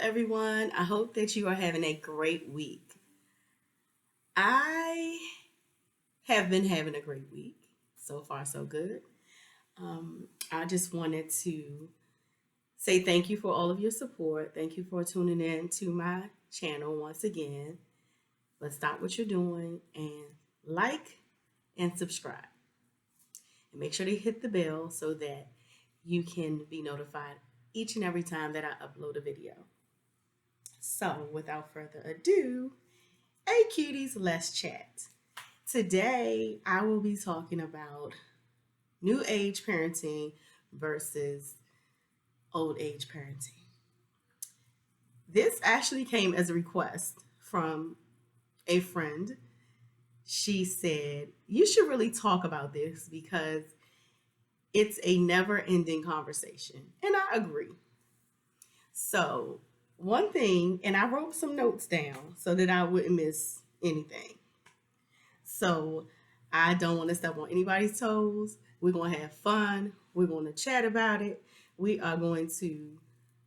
everyone. I hope that you are having a great week. I have been having a great week. So far, so good. I just wanted to say thank you for all of your support. Thank you for tuning in to my channel once again. Let's stop what you're doing and like and subscribe. And make sure to hit the bell so that you can be notified each and every time that I upload a video. So, without further ado, hey cuties, let's chat. Today, I will be talking about new age parenting versus old age parenting. This actually came as a request from a friend. She said, you should really talk about this because it's a never ending conversation. And I agree. So, one thing, and I wrote some notes down so that I wouldn't miss anything. So I don't want to step on anybody's toes. We're going to have fun. We're going to chat about it. We are going to,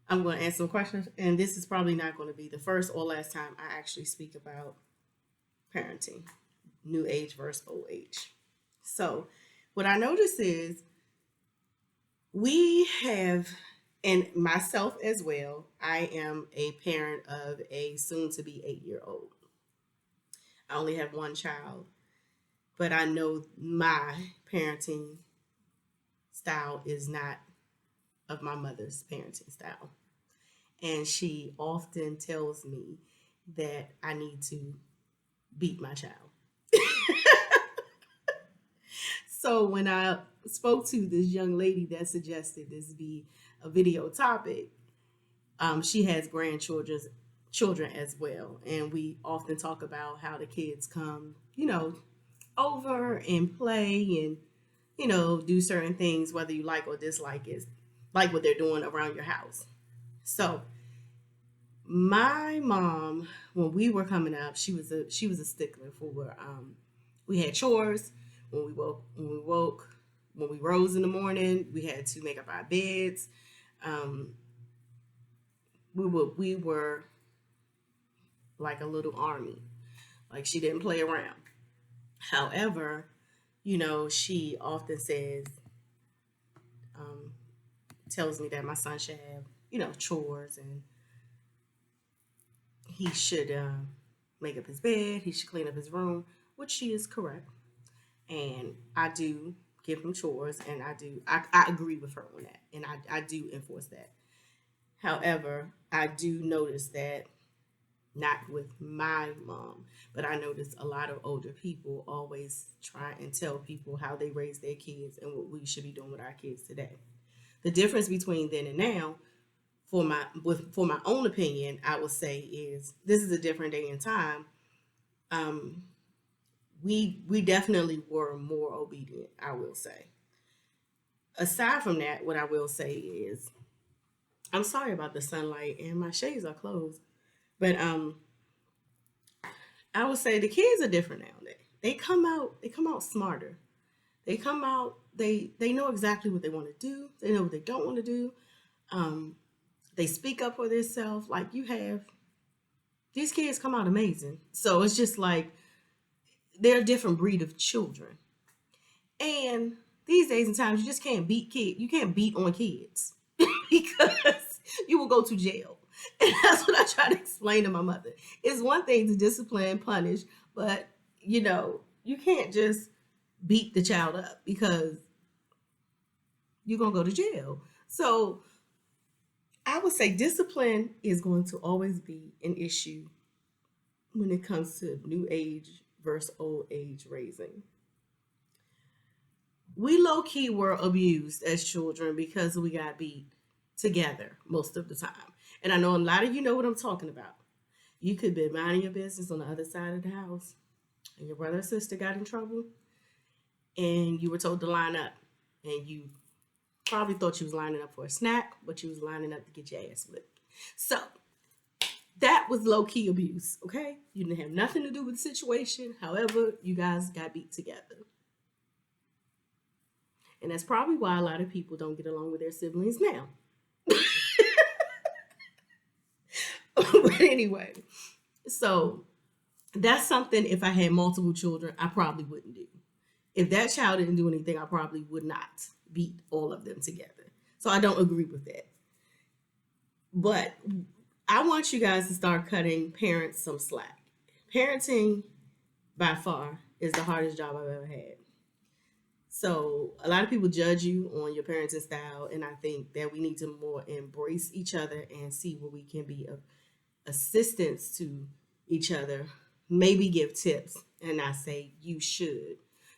I'm going to answer some questions. And this is probably not going to be the first or last time I actually speak about parenting, new age versus old age. So what I notice is we have, and myself as well, I am a parent of a soon to be 8-year-old. I only have one child, but I know my parenting style is not of my mother's parenting style. And she often tells me that I need to beat my child. So when I spoke to this young lady that suggested this be a video topic, she has children as well, and we often talk about how the kids come, over and play and do certain things whether you like or dislike is like what they're doing around your house. So my mom, when we were coming up, she was a stickler for we had chores when we rose in the morning. We had to make up our beds. um we were like a little army. Like, she didn't play around. However, she often says, um, tells me that my son should have, chores, and he should make up his bed, he should clean up his room, which she is correct. And I do give him chores, and I agree with her on that, and I do enforce that. However, I do notice that not with my mom, but I notice a lot of older people always try and tell people how they raise their kids and what we should be doing with our kids today. The difference between then and now, for my own opinion, I would say is this is a different day and time. Um, we definitely were more obedient, I will say. Aside from that, what I will say is I'm sorry about the sunlight and my shades are closed, but I would say the kids are different nowadays. They come out smarter. They come out, they know exactly what they want to do. They know what they don't want to do. Um, they speak up for themselves. Like, you have these kids come out amazing. So it's just like they're a different breed of children. And these days and times, you just can't beat kids. You can't beat on kids because you will go to jail. And that's what I try to explain to my mother. It's one thing to discipline, punish, but you can't just beat the child up because you're gonna go to jail. So I would say discipline is going to always be an issue when it comes to new age versus old age raising. We low key were abused as children because we got beat together most of the time. And I know a lot of you know what I'm talking about. You could be minding your business on the other side of the house, and your brother or sister got in trouble, and you were told to line up, and you probably thought you was lining up for a snack, but you was lining up to get your ass whipped. So that was low key abuse, okay? You didn't have nothing to do with the situation. However, you guys got beat together. And that's probably why a lot of people don't get along with their siblings now. But anyway, so that's something if I had multiple children, I probably wouldn't do. If that child didn't do anything, I probably would not beat all of them together. So I don't agree with that. But I want you guys to start cutting parents some slack. Parenting, by far, is the hardest job I've ever had. So a lot of people judge you on your parenting style, and I think that we need to more embrace each other and see where we can be of assistance to each other. Maybe give tips, and I say you should.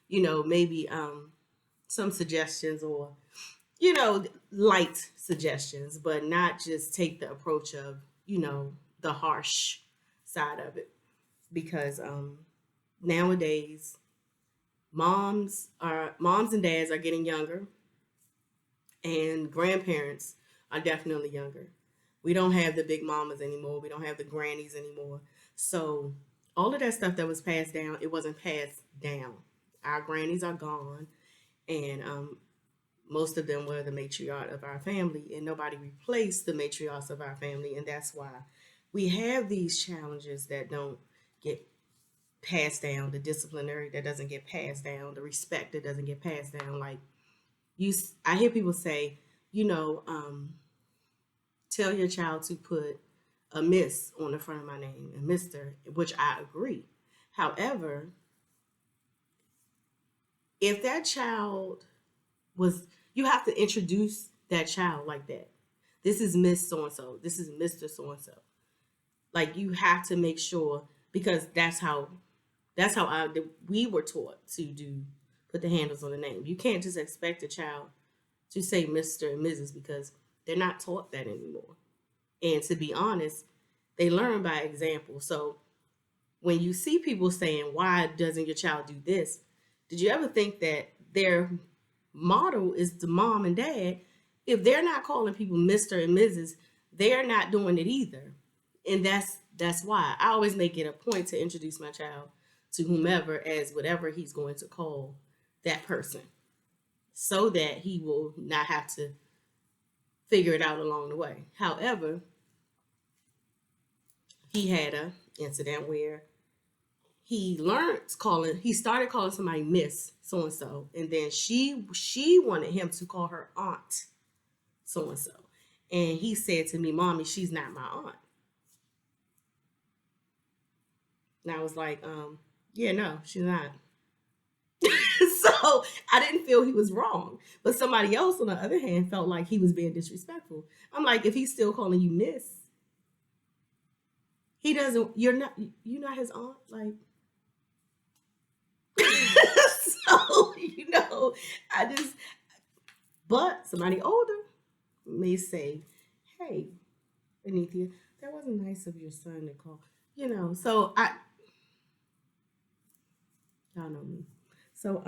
Maybe some suggestions or light suggestions, but not just take the approach of the harsh side of it because nowadays moms and dads are getting younger and grandparents are definitely younger. We don't have the big mamas anymore. We don't have the grannies anymore. So all of that stuff that was passed down, it wasn't passed down. Our grannies are gone, and most of them were the matriarch of our family, and nobody replaced the matriarchs of our family, and that's why we have these challenges that don't get passed down, the disciplinary that doesn't get passed down, the respect that doesn't get passed down. Like I hear people say, you know, um, tell your child to put a miss on the front of my name and Mister, which I agree. However, if that child was, you have to introduce that child like that. This is Miss So and so. This is Mr. So and so. Like you have to make sure because that's how we were taught to do put the handles on the name. You can't just expect a child to say Mr. and Mrs. because they're not taught that anymore. And to be honest, they learn by example. So when you see people saying, "Why doesn't your child do this?" Did you ever think that their model is the mom and dad? If they're not calling people Mr. and Mrs., they're not doing it either. And that's why I always make it a point to introduce my child to whomever as whatever he's going to call that person so that he will not have to figure it out along the way. However, he had a incident where he started calling somebody Miss so and so, and then she wanted him to call her aunt so and so. And he said to me, "Mommy, she's not my aunt." And I was like, yeah, no, she's not. So I didn't feel he was wrong. But somebody else, on the other hand, felt like he was being disrespectful. I'm like, if he's still calling you Miss, he doesn't. You're not his aunt. Like, so I just. But somebody older may say, "Hey, Anithia, that wasn't nice of your son to call." So y'all know me. So